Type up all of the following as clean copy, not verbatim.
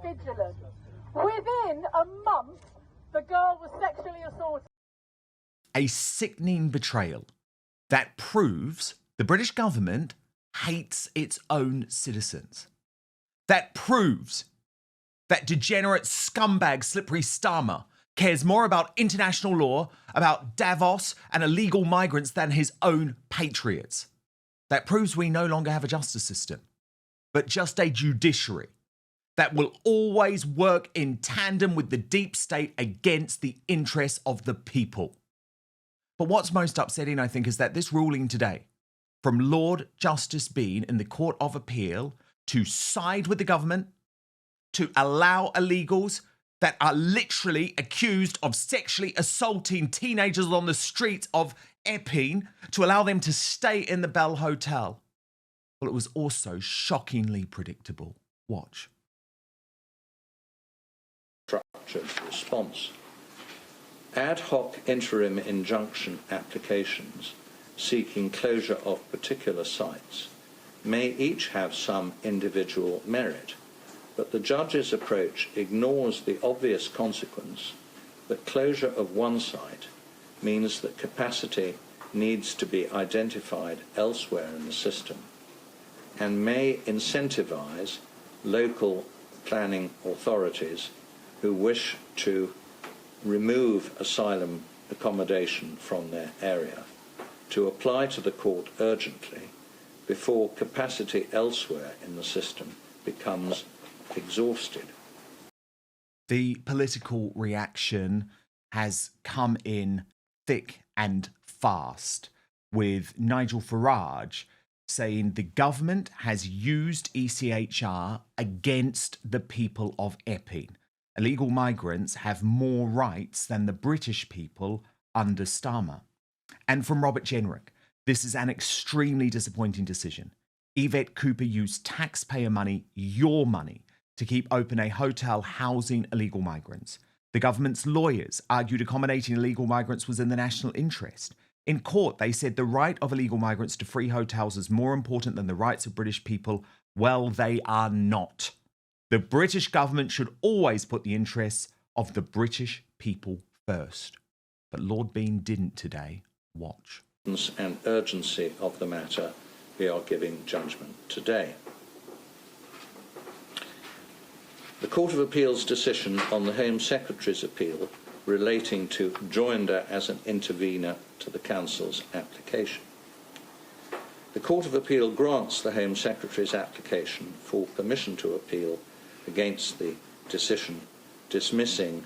vigilant. Within a month, the girl was sexually assaulted. A sickening betrayal that proves the British government hates its own citizens. That proves that degenerate scumbag Slippery Starmer cares more about international law, about Davos and illegal migrants than his own patriots. That proves we no longer have a justice system, but just a judiciary that will always work in tandem with the deep state against the interests of the people. But what's most upsetting, I think, is that this ruling today from Lord Justice Bean in the Court of Appeal to side with the government, to allow illegals that are literally accused of sexually assaulting teenagers on the streets of Epping, to allow them to stay in the Bell Hotel. Well, it was also shockingly predictable. Watch. Structured response. Ad hoc interim injunction applications seeking closure of particular sites may each have some individual merit, but the judge's approach ignores the obvious consequence that closure of one site means that capacity needs to be identified elsewhere in the system and may incentivize local planning authorities who wish to remove asylum accommodation from their area to apply to the court urgently before capacity elsewhere in the system becomes exhausted. The political reaction has come in thick and fast, with Nigel Farage saying the government has used ECHR against the people of Epping. Illegal migrants have more rights than the British people under Starmer. And from Robert Jenrick, this is an extremely disappointing decision. Yvette Cooper used taxpayer money, your money, to keep open a hotel housing illegal migrants. The government's lawyers argued accommodating illegal migrants was in the national interest. In court, they said the right of illegal migrants to free hotels is more important than the rights of British people. Well, they are not. The British government should always put the interests of the British people first. But Lord Bean didn't today. Watch. And urgency of the matter we are giving judgment today. The Court of Appeal's decision on the Home Secretary's appeal relating to joinder as an intervener to the Council's application. The Court of Appeal grants the Home Secretary's application for permission to appeal against the decision dismissing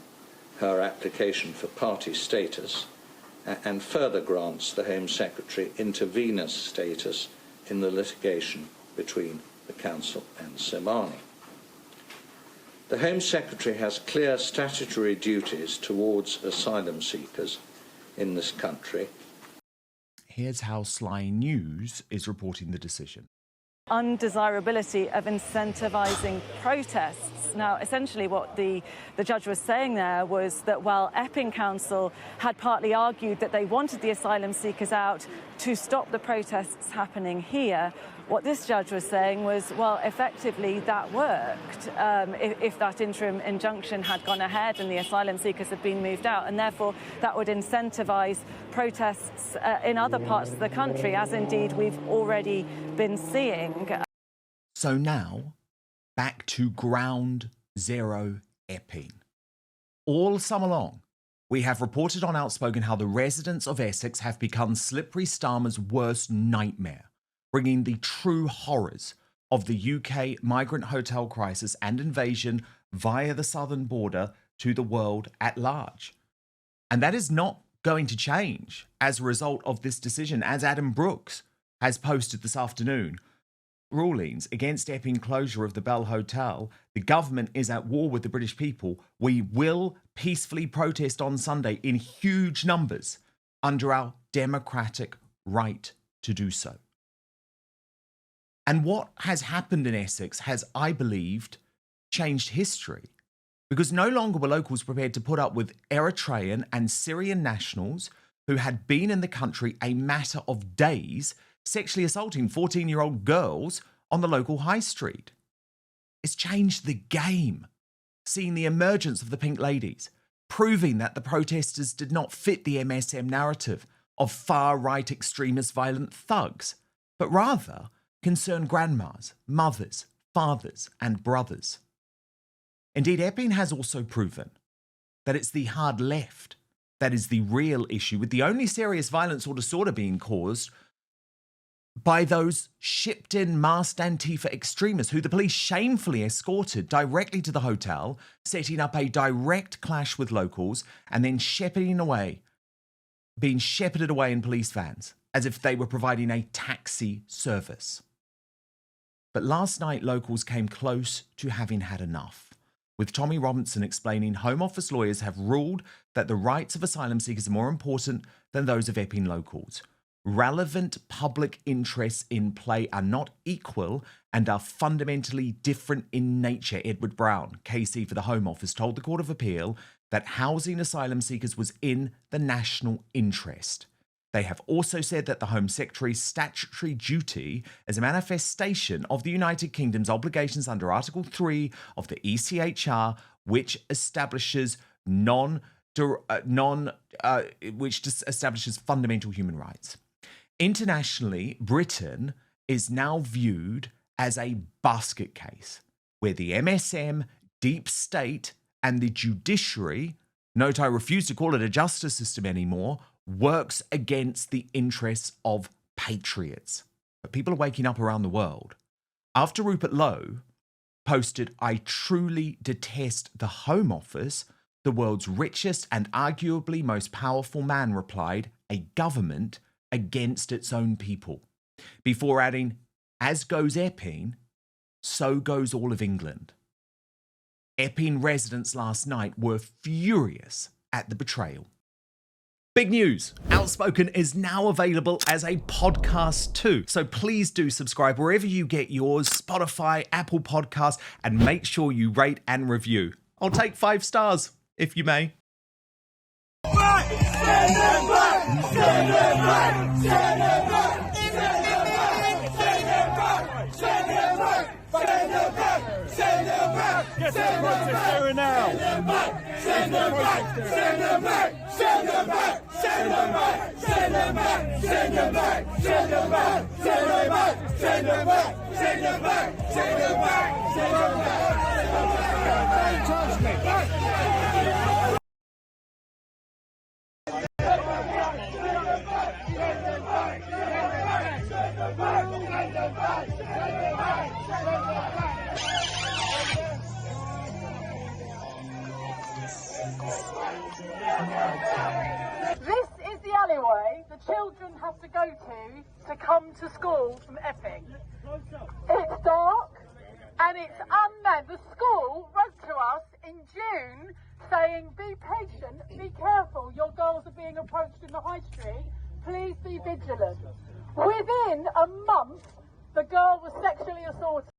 her application for party status, and further grants the Home Secretary intervener status in the litigation between the Council and Somali. The Home Secretary has clear statutory duties towards asylum seekers in this country. Here's how Sly News is reporting the decision. Undesirability of incentivising protests. Now, essentially what the judge was saying there was that while Epping Council had partly argued that they wanted the asylum seekers out to stop the protests happening here, what this judge was saying was, well, effectively that worked if that interim injunction had gone ahead and the asylum seekers had been moved out, and therefore that would incentivise protests in other parts of the country, as indeed we've already been seeing. So now, back to ground zero Epping. All summer long, we have reported on Outspoken how the residents of Essex have become Slippery Starmer's worst nightmare, bringing the true horrors of the UK migrant hotel crisis and invasion via the southern border to the world at large. And that is not going to change as a result of this decision, as Adam Brooks has posted this afternoon. Rulings against Epping closure of the Bell Hotel. The government is at war with the British people. We will peacefully protest on Sunday in huge numbers under our democratic right to do so. And what has happened in Essex has, I believed, changed history, because no longer were locals prepared to put up with Eritrean and Syrian nationals who had been in the country a matter of days, sexually assaulting 14-year-old girls on the local high street. It's changed the game seeing the emergence of the Pink Ladies, proving that the protesters did not fit the MSM narrative of far-right extremist violent thugs, but rather concerned grandmas, mothers, fathers and brothers. Indeed, Epping has also proven that it's the hard left that is the real issue, with the only serious violence or disorder being caused by those shipped-in masked Antifa extremists who the police shamefully escorted directly to the hotel, setting up a direct clash with locals and then being shepherded away in police vans as if they were providing a taxi service. But last night, locals came close to having had enough, with Tommy Robinson explaining Home Office lawyers have ruled that the rights of asylum seekers are more important than those of Epping locals. Relevant public interests in play are not equal and are fundamentally different in nature. Edward Brown, KC for the Home Office, told the Court of Appeal that housing asylum seekers was in the national interest. They have also said that the Home Secretary's statutory duty as a manifestation of the United Kingdom's obligations under Article 3 of the ECHR, which establishes establishes fundamental human rights. Internationally, Britain is now viewed as a basket case where the MSM, deep state, and the judiciary, note I refuse to call it a justice system anymore, works against the interests of patriots. But people are waking up around the world. After Rupert Lowe posted, "I truly detest the Home Office," the world's richest and arguably most powerful man replied, "A government against its own people," before adding, "As goes Epping, so goes all of England." Epping residents last night were furious at the betrayal. Big news, Outspoken is now available as a podcast too. So please do subscribe wherever you get yours, Spotify, Apple Podcasts, and make sure you rate and review. I'll take 5 stars, if you may. Get the protest there now! Send them back! Send them back! Send them back! Send them back! Send them back! Send them back! Send them back! Send them back! Send them back! Send them back! Send them back! Send them back! Send them back! Touch me! This is the alleyway the children have to go to come to school from Epping. It's dark and it's unmanned. The school wrote to us in June saying, "Be patient, be careful, your girls are being approached in the high street, please be vigilant." Within a month, the girl was sexually assaulted.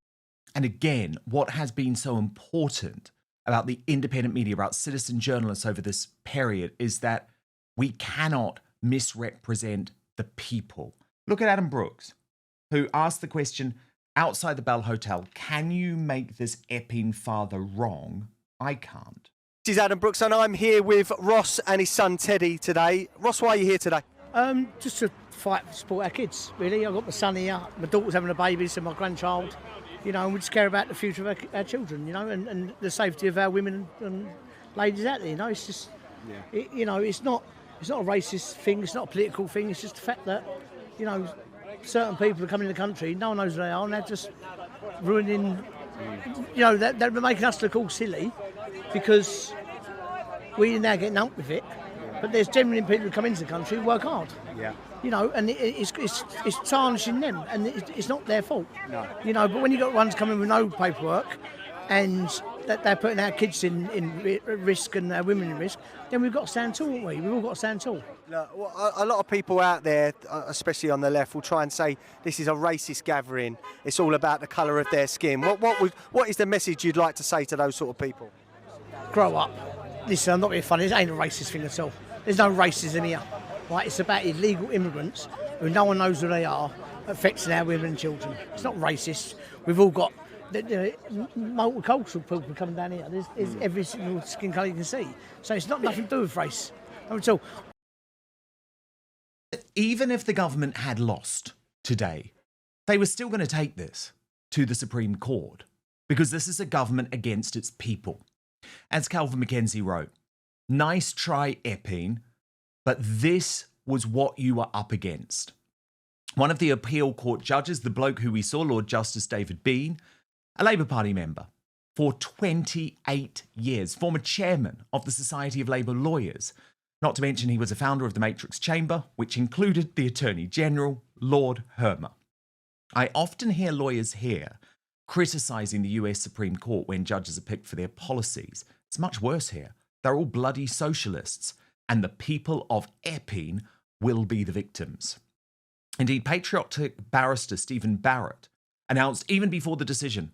And again, what has been so important about the independent media, about citizen journalists over this period, is that we cannot misrepresent the people. Look at Adam Brooks, who asked the question outside the Bell Hotel, "Can you make this Epping father wrong?" I can't. This is Adam Brooks and I'm here with Ross and his son Teddy today. Ross, why are you here today? Just to fight to support our kids, really. I've got my son here, my daughter's having a baby, so my grandchild, and we just care about the future of our children, and the safety of our women and ladies out there, It's just, it's not a racist thing, it's not a political thing, it's just the fact that, certain people are coming in the country, no one knows who they are, and they're just ruining, they're making us look all silly because we're now getting up with it. But there's genuine people who come into the country who work hard. Yeah. And it's tarnishing them, and it's not their fault. No. But when you've got ones coming with no paperwork, and that they're putting our kids in risk and our women in risk, then we've got to stand tall, haven't we? We've all got to stand tall. Look, a lot of people out there, especially on the left, will try and say this is a racist gathering. It's all about the colour of their skin. What is the message you'd like to say to those sort of people? Grow up. Listen, I'm not being funny. This ain't a racist thing at all. There's no racism here. Right? It's about illegal immigrants who no one knows who they are, affecting our women and children. It's not racist. We've all got multicultural people coming down here. There's every single skin colour you can see. So it's not nothing to do with race. Not at all. Even if the government had lost today, they were still going to take this to the Supreme Court because this is a government against its people. As Calvin McKenzie wrote, nice try, Epping, but this was what you were up against. One of the appeal court judges, the bloke who we saw, Lord Justice David Bean, a Labour Party member for 28 years, former chairman of the Society of Labour Lawyers, not to mention he was a founder of the Matrix Chamber, which included the Attorney General, Lord Hermer. I often hear lawyers here criticising the US Supreme Court when judges are picked for their policies. It's much worse here. They're all bloody socialists, and the people of Epping will be the victims. Indeed, patriotic barrister Stephen Barrett announced even before the decision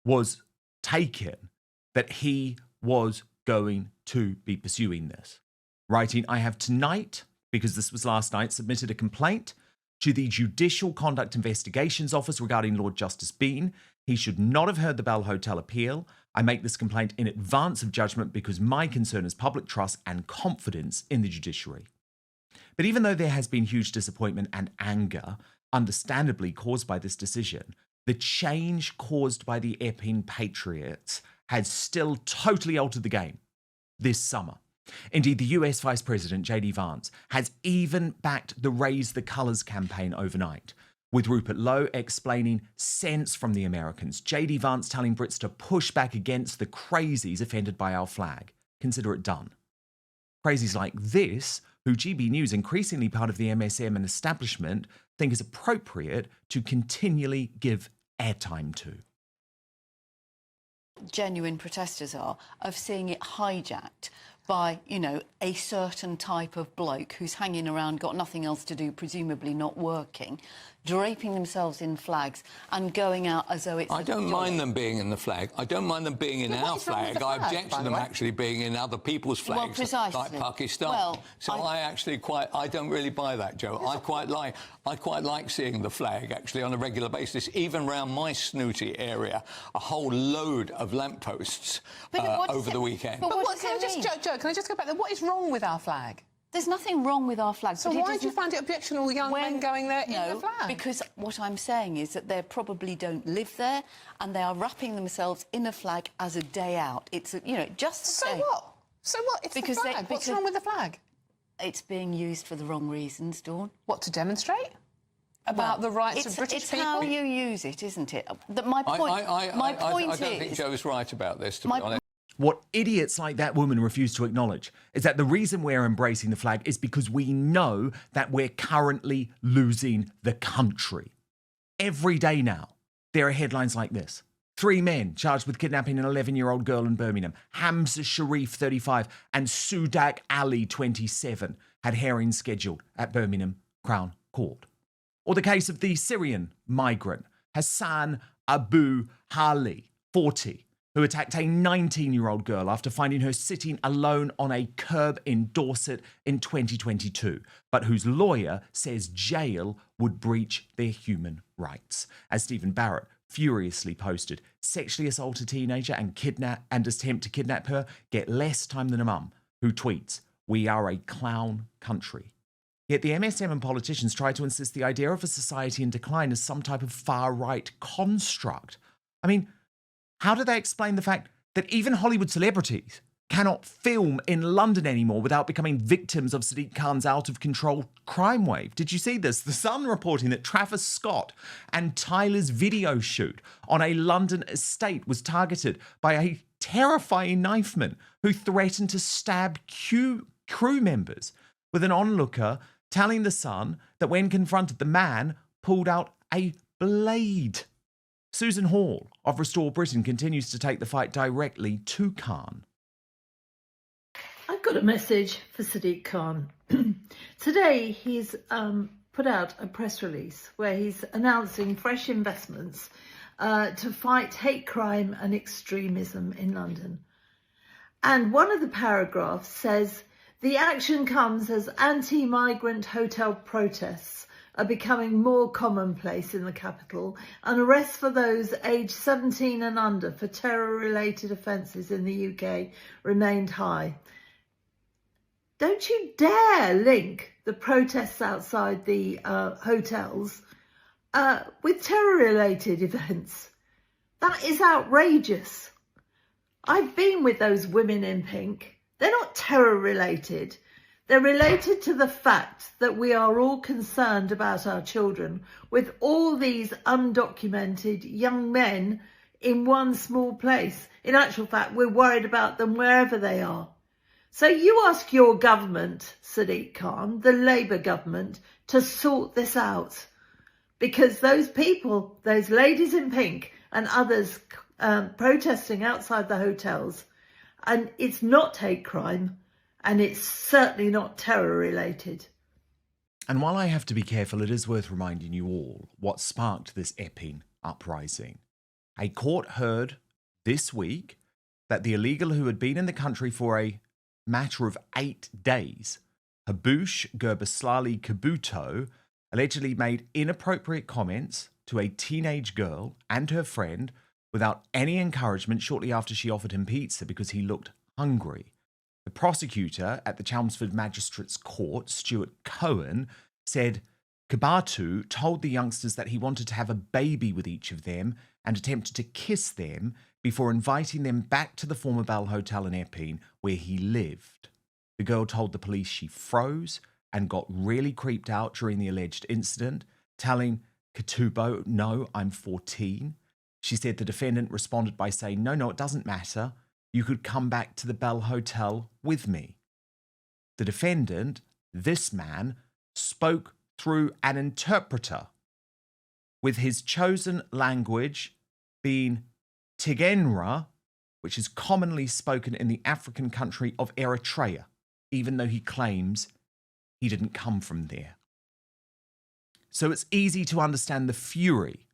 was taken that he was going to be pursuing this. Writing, I have tonight, because this was last night, submitted a complaint to the Judicial Conduct Investigations Office regarding Lord Justice Bean. He should not have heard the Bell Hotel appeal. I make this complaint in advance of judgment because my concern is public trust and confidence in the judiciary. But even though there has been huge disappointment and anger, understandably caused by this decision, the change caused by the Epping patriots has still totally altered the game this summer. Indeed, the US Vice President, JD Vance, has even backed the Raise the Colours campaign overnight, with Rupert Lowe explaining sense from the Americans, JD Vance telling Brits to push back against the crazies offended by our flag. Consider it done. Crazies like this, who GB News, increasingly part of the MSM and establishment, think is appropriate to continually give airtime to. Genuine protesters are, of seeing it hijacked by, you know, a certain type of bloke who's hanging around, got nothing else to do, presumably not working, draping themselves in flags and going out as though it's... I don't mind them being in the flag. I don't mind them being in our flag. I object to them actually being in other people's flags, like Pakistan. So I don't really buy that, Joe. I quite like seeing the flag actually on a regular basis, even around my snooty area, a whole load of lampposts over the weekend. But Joe, can I just go back there? What is wrong with our flag? There's nothing wrong with our flag. So why do you find it objectionable, young men going there in the flag? Because what I'm saying is that they probably don't live there and they are wrapping themselves in a flag as a day out. It's, just... So what? So what? It's because the flag. What's wrong with the flag? It's being used for the wrong reasons, Dawn. What, to demonstrate? About the rights of British people? It's how you use it, isn't it? My point I don't think Joe's right about this, to be honest. What idiots like that woman refuse to acknowledge is that the reason we're embracing the flag is because we know that we're currently losing the country. Every day now, there are headlines like this. 3 men charged with kidnapping an 11-year-old girl in Birmingham. Hamza Sharif, 35, and Sudak Ali, 27, had hearings scheduled at Birmingham Crown Court. Or the case of the Syrian migrant, Hassan Abu Hali, 40, who attacked a 19-year-old girl after finding her sitting alone on a curb in Dorset in 2022, but whose lawyer says jail would breach their human rights. As Stephen Barrett furiously posted, sexually assault a teenager and attempt to kidnap her get less time than a mum, who tweets, "We are a clown country." Yet the MSM and politicians try to insist the idea of a society in decline as some type of far-right construct. I mean, how do they explain the fact that even Hollywood celebrities cannot film in London anymore without becoming victims of Sadiq Khan's out-of-control crime wave? Did you see this? The Sun reporting that Travis Scott and Tyler's video shoot on a London estate was targeted by a terrifying knifeman who threatened to stab crew members, with an onlooker telling The Sun that when confronted, the man pulled out a blade. Susan Hall of Restore Britain continues to take the fight directly to Khan. I've got a message for Sadiq Khan. Today he's put out a press release where he's announcing fresh investments to fight hate crime and extremism in London. And one of the paragraphs says, the action comes as anti-migrant hotel protests are becoming more commonplace in the capital, and arrests for those aged 17 and under for terror-related offences in the UK remained high. Don't you dare link the protests outside the hotels with terror-related events. That is outrageous. I've been with those women in pink. They're not terror-related. They're related to the fact that we are all concerned about our children, with all these undocumented young men in one small place. In actual fact, we're worried about them wherever they are. So you ask your government, Sadiq Khan, the Labour government, to sort this out. Because those people, those ladies in pink and others protesting outside the hotels, and it's not hate crime, and it's certainly not terror related. And while I have to be careful, it is worth reminding you all what sparked this Epping uprising. A court heard this week that the illegal who had been in the country for a matter of 8 days, Habush Gerbaslali Kabuto, allegedly made inappropriate comments to a teenage girl and her friend without any encouragement shortly after she offered him pizza because he looked hungry. The prosecutor at the Chelmsford Magistrates Court, Stuart Cohen, said Kabatu told the youngsters that he wanted to have a baby with each of them and attempted to kiss them before inviting them back to the former Bell Hotel in Epping where he lived. The girl told the police she froze and got really creeped out during the alleged incident, telling Katubo, "No, I'm 14. She said the defendant responded by saying, no, it doesn't matter. You could come back to the Bell Hotel with me." The defendant, this man, spoke through an interpreter, with his chosen language being Tigray, which is commonly spoken in the African country of Eritrea, even though he claims he didn't come from there. So it's easy to understand the fury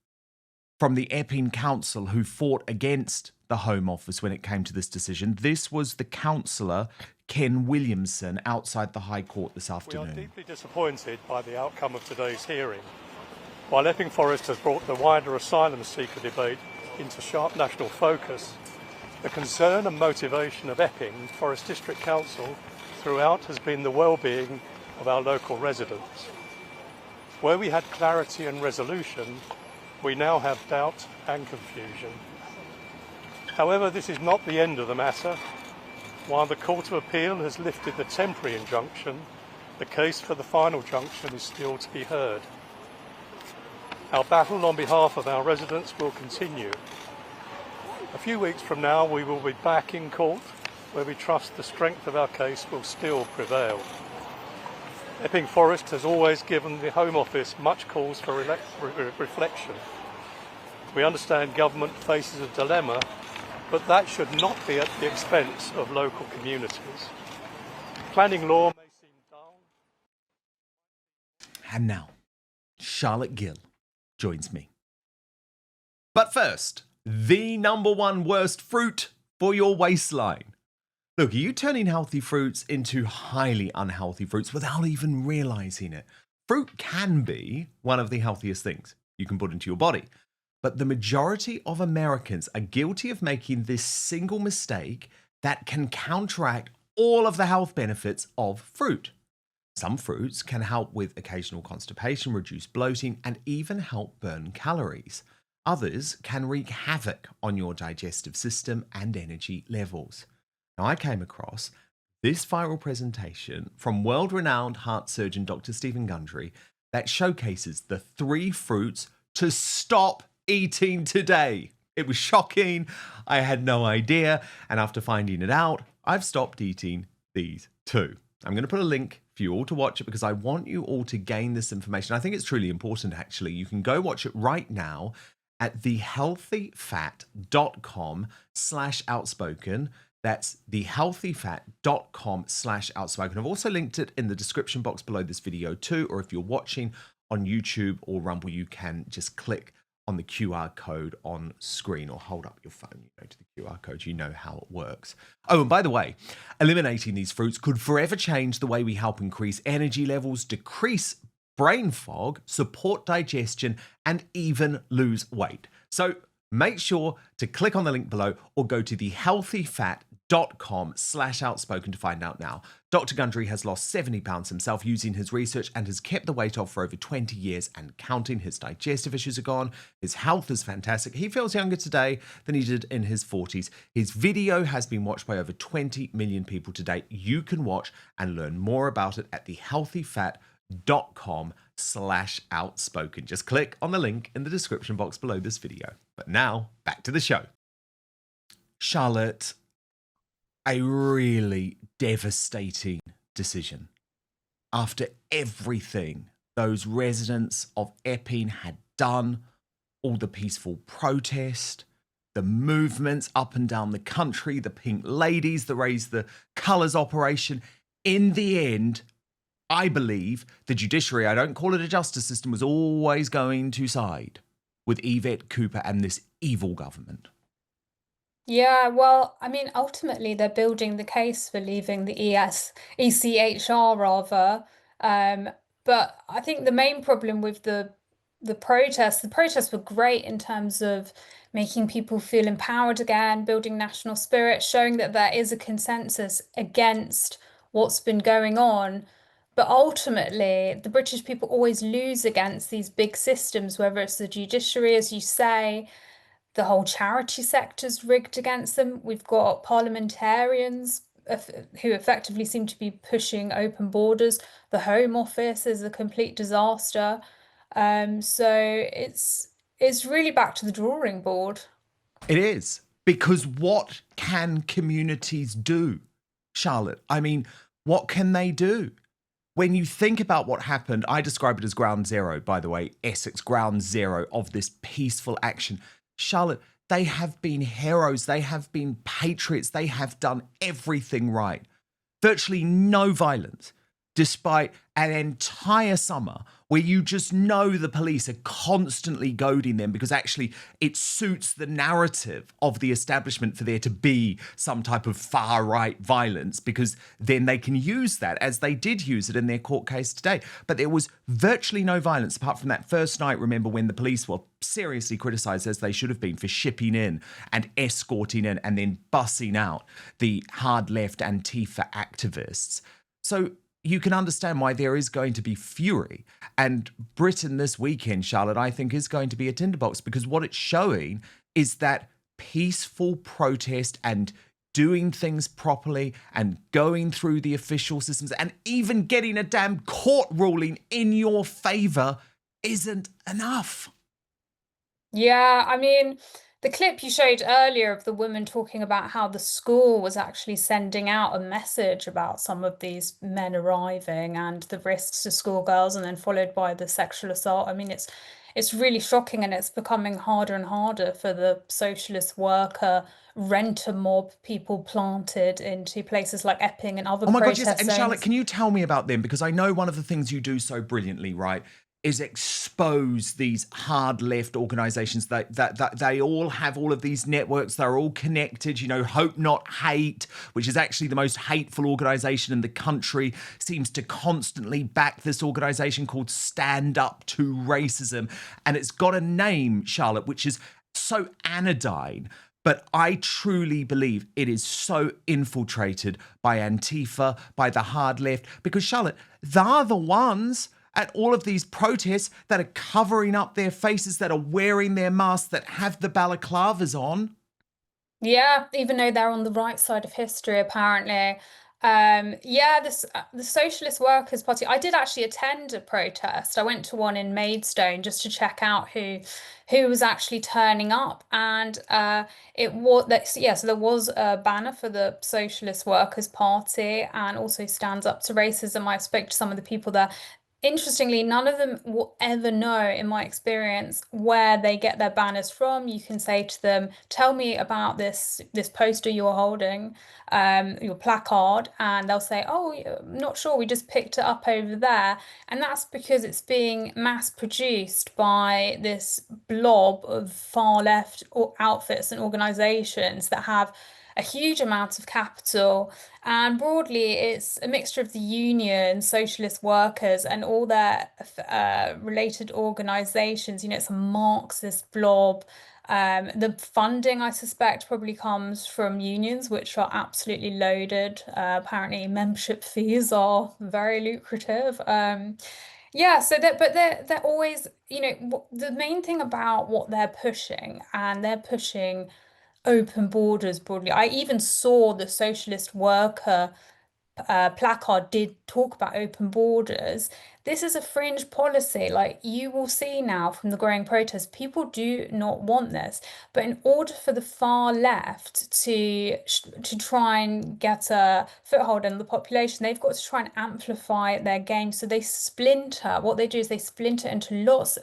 from the Epping Council who fought against the Home Office when it came to this decision. This was the councillor, Ken Williamson, outside the High Court this afternoon. We are deeply disappointed by the outcome of today's hearing. While Epping Forest has brought the wider asylum seeker debate into sharp national focus, the concern and motivation of Epping Forest District Council throughout has been the well-being of our local residents. Where we had clarity and resolution, we now have doubt and confusion. However, this is not the end of the matter. While the Court of Appeal has lifted the temporary injunction, the case for the final junction is still to be heard. Our battle on behalf of our residents will continue. A few weeks from now, we will be back in court, where we trust the strength of our case will still prevail. Epping Forest has always given the Home Office much cause for reflection. We understand government faces a dilemma, but that should not be at the expense of local communities. Planning law may seem dull. And now, Charlotte Gill joins me. But first, the number one worst fruit for your waistline. Look, are you turning healthy fruits into highly unhealthy fruits without even realizing it? Fruit can be one of the healthiest things you can put into your body. But the majority of Americans are guilty of making this single mistake that can counteract all of the health benefits of fruit. Some fruits can help with occasional constipation, reduce bloating, and even help burn calories. Others can wreak havoc on your digestive system and energy levels. Now, I came across this viral presentation from world-renowned heart surgeon Dr. Stephen Gundry that showcases the 3 fruits to stop eating today. It was shocking. I had no idea. And after finding it out, I've stopped eating these 2. I'm going to put a link for you all to watch it because I want you all to gain this information. I think it's truly important, actually. You can go watch it right now at thehealthyfat.com/outspoken. That's thehealthyfat.com/outspoken. I've also linked it in the description box below this video too, or if you're watching on YouTube or Rumble, you can just click on the QR code on screen or hold up your phone, to the QR code. You know how it works. Oh, and by the way, eliminating these fruits could forever change the way we help increase energy levels, decrease brain fog, support digestion, and even lose weight. So make sure to click on the link below or go to thehealthyfat.com/outspoken to find out now. Dr. Gundry has lost 70 pounds himself using his research and has kept the weight off for over 20 years and counting. His digestive issues are gone. His health is fantastic. He feels younger today than he did in his 40s. His video has been watched by over 20 million people to date. You can watch and learn more about it at thehealthyfat.com/outspoken. Just click on the link in the description box below this video. But now, back to the show. Charlotte, a really devastating decision. After everything those residents of Epping had done, all the peaceful protest, the movements up and down the country, the pink ladies, the Raise the Colours operation, in the end, I believe the judiciary, I don't call it a justice system, was always going to side with Yvette Cooper and this evil government. Yeah, well, I mean, ultimately they're building the case for leaving the ECHR rather. But I think the main problem with the protests were great in terms of making people feel empowered again, building national spirit, showing that there is a consensus against what's been going on. But ultimately, the British people always lose against these big systems, whether it's the judiciary, as you say, the whole charity sector's rigged against them. We've got parliamentarians who effectively seem to be pushing open borders. The Home Office is a complete disaster. So it's really back to the drawing board. It is, because what can communities do, Charlotte? I mean, what can they do? When you think about what happened, I describe it as ground zero, by the way, Essex, ground zero of this peaceful action. Charlotte, they have been heroes. They have been patriots. They have done everything right. Virtually no violence, despite an entire summer where you just know the police are constantly goading them because actually it suits the narrative of the establishment for there to be some type of far-right violence, because then they can use that, as they did use it in their court case today. But there was virtually no violence apart from that first night, remember, when the police were seriously criticised, as they should have been, for shipping in and escorting in and then bussing out the hard left Antifa activists. So you can understand why there is going to be fury. And Britain this weekend, Charlotte, I think is going to be a tinderbox, because what it's showing is that peaceful protest and doing things properly and going through the official systems and even getting a damn court ruling in your favour isn't enough. Yeah, I mean, the clip you showed earlier of the woman talking about how the school was actually sending out a message about some of these men arriving and the risks to schoolgirls, and then followed by the sexual assault. I mean, it's really shocking, and it's becoming harder and harder for the socialist worker renter mob people planted into places like Epping and other protest God, yes. And zones. Charlotte, can you tell me about them? Because I know one of the things you do so brilliantly, right, is expose these hard left organizations that they all have all of these networks. They're all connected. You know, Hope Not Hate, which is actually the most hateful organization in the country, seems to constantly back this organization called Stand Up to Racism. And it's got a name, Charlotte, which is so anodyne. But I truly believe it is so infiltrated by Antifa, by the hard left, because, Charlotte, they're the ones at all of these protests that are covering up their faces, that are wearing their masks, that have the balaclavas on. Yeah, even though they're on the right side of history, apparently. Yeah, the Socialist Workers' Party. I did actually attend a protest. I went to one in Maidstone just to check out who was actually turning up, and it was so there was a banner for the Socialist Workers' Party, and also Stands Up to Racism. I spoke to some of the people there. Interestingly, none of them will ever know, in my experience, where they get their banners from. You can say to them, tell me about this poster you're holding, your placard, and they'll say, oh, I'm not sure, we just picked it up over there. And that's because it's being mass produced by this blob of far left outfits and organizations that have a huge amount of capital. And broadly, it's a mixture of the union, socialist workers, and all their related organizations. You know, it's a Marxist blob. The funding, I suspect, probably comes from unions, which are absolutely loaded. Apparently, membership fees are very lucrative. Yeah, so they're always, you know, the main thing about what they're pushing, and they're pushing open borders broadly. I even saw the socialist worker placard did talk about open borders. This is a fringe policy. Like you will see now from the growing protests, people do not want this. But in order for the far left to try and get a foothold in the population, they've got to try and amplify their game. So they splinter. What they do is they splinter into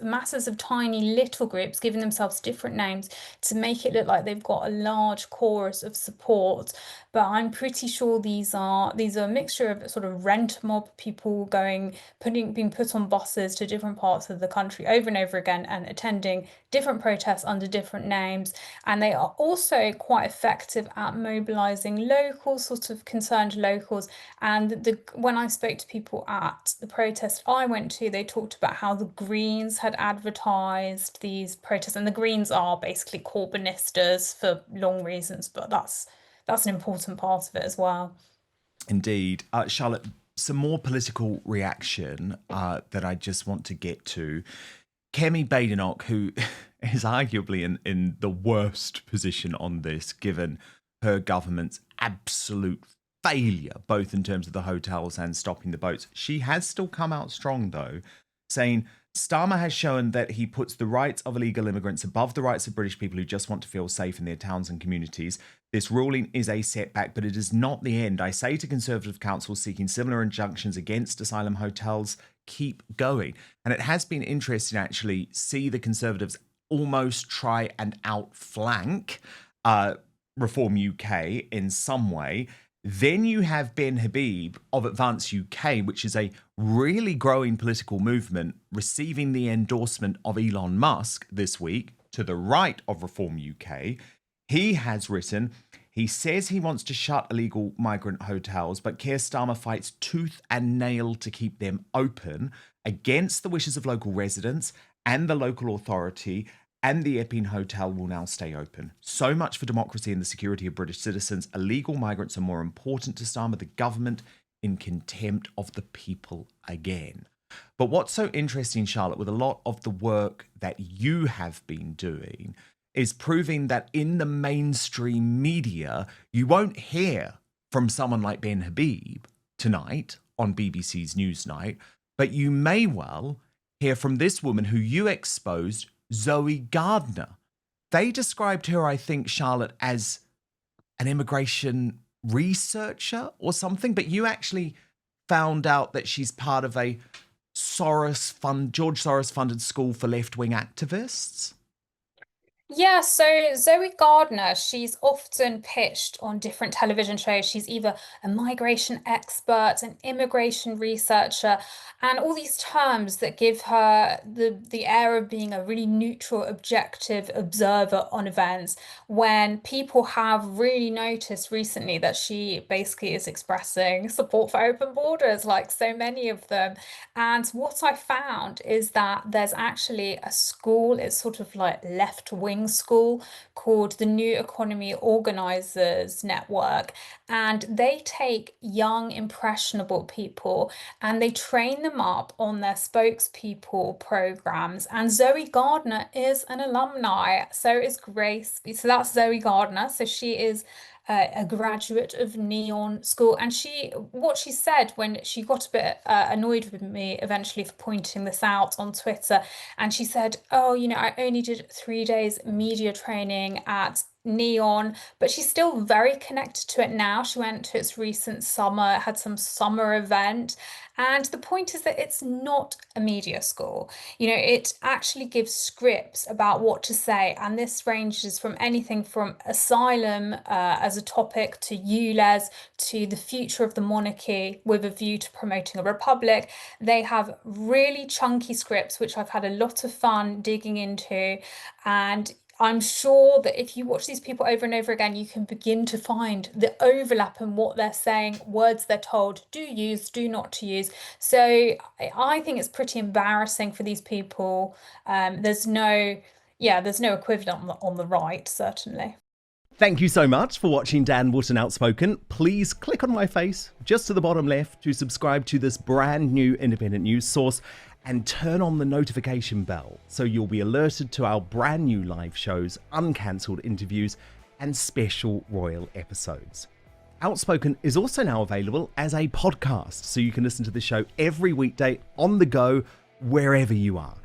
masses of tiny little groups, giving themselves different names to make it look like they've got a large chorus of support. But I'm pretty sure these are a mixture of sort of rent mob people being put on buses to different parts of the country over and over again and attending different protests under different names. And they are also quite effective at mobilizing locals, sort of concerned locals. And when I spoke to people at the protest I went to, they talked about how the Greens had advertised these protests, and the Greens are basically Corbynistas for long reasons, but that's an important part of it as well. Indeed. Charlotte, some more political reaction that I just want to get to. Kemi Badenoch, who is arguably in the worst position on this, given her government's absolute failure, both in terms of the hotels and stopping the boats. She has still come out strong, though, saying Starmer has shown that he puts the rights of illegal immigrants above the rights of British people who just want to feel safe in their towns and communities. This ruling is a setback, but it is not the end. I say to Conservative councils seeking similar injunctions against asylum hotels, keep going. And it has been interesting, actually, see the Conservatives almost try and outflank Reform UK in some way. Then you have Ben Habib of Advance UK, which is a really growing political movement, receiving the endorsement of Elon Musk this week to the right of Reform UK. He has written, he says he wants to shut illegal migrant hotels, but Keir Starmer fights tooth and nail to keep them open against the wishes of local residents and the local authority, and the Epping Hotel will now stay open. So much for democracy and the security of British citizens. Illegal migrants are more important to Starmer, the government, in contempt of the people again. But what's so interesting, Charlotte, with a lot of the work that you have been doing is proving that in the mainstream media, you won't hear from someone like Ben Habib tonight on BBC's Newsnight, but you may well hear from this woman who you exposed, Zoe Gardner. They described her, I think, Charlotte, as an immigration researcher or something, but you actually found out that she's part of a George Soros-funded school for left-wing activists. Yeah, so Zoe Gardner, she's often pitched on different television shows. She's either a migration expert, an immigration researcher, and all these terms that give her the air of being a really neutral, objective observer on events, when people have really noticed recently that she basically is expressing support for open borders, like so many of them. And what I found is that there's actually a school, it's sort of like left-wing school called the New Economy Organisers Network, and they take young impressionable people and they train them up on their spokespeople programs. And Zoe Gardner is an alumni, so is Grace. So that's Zoe Gardner, so she is a graduate of Neon School, and what she said when she got a bit annoyed with me eventually for pointing this out on Twitter, and she said, oh, you know, I only did 3 days media training at Neon, but she's still very connected to it now. She went to its recent summer, had some summer event, and the point is that it's not a media school. You know, it actually gives scripts about what to say, and this ranges from anything from asylum as a topic to ULEZ to the future of the monarchy with a view to promoting a republic. They have really chunky scripts, which I've had a lot of fun digging into, and I'm sure that if you watch these people over and over again, you can begin to find the overlap in what they're saying, words they're told, do use, do not to use. So I think it's pretty embarrassing for these people. There's no equivalent on the right, certainly. Thank you so much for watching Dan Wootton Outspoken. Please click on my face just to the bottom left to subscribe to this brand new independent news source and turn on the notification bell so you'll be alerted to our brand new live shows, uncancelled interviews and special royal episodes. Outspoken is also now available as a podcast, so you can listen to the show every weekday on the go wherever you are.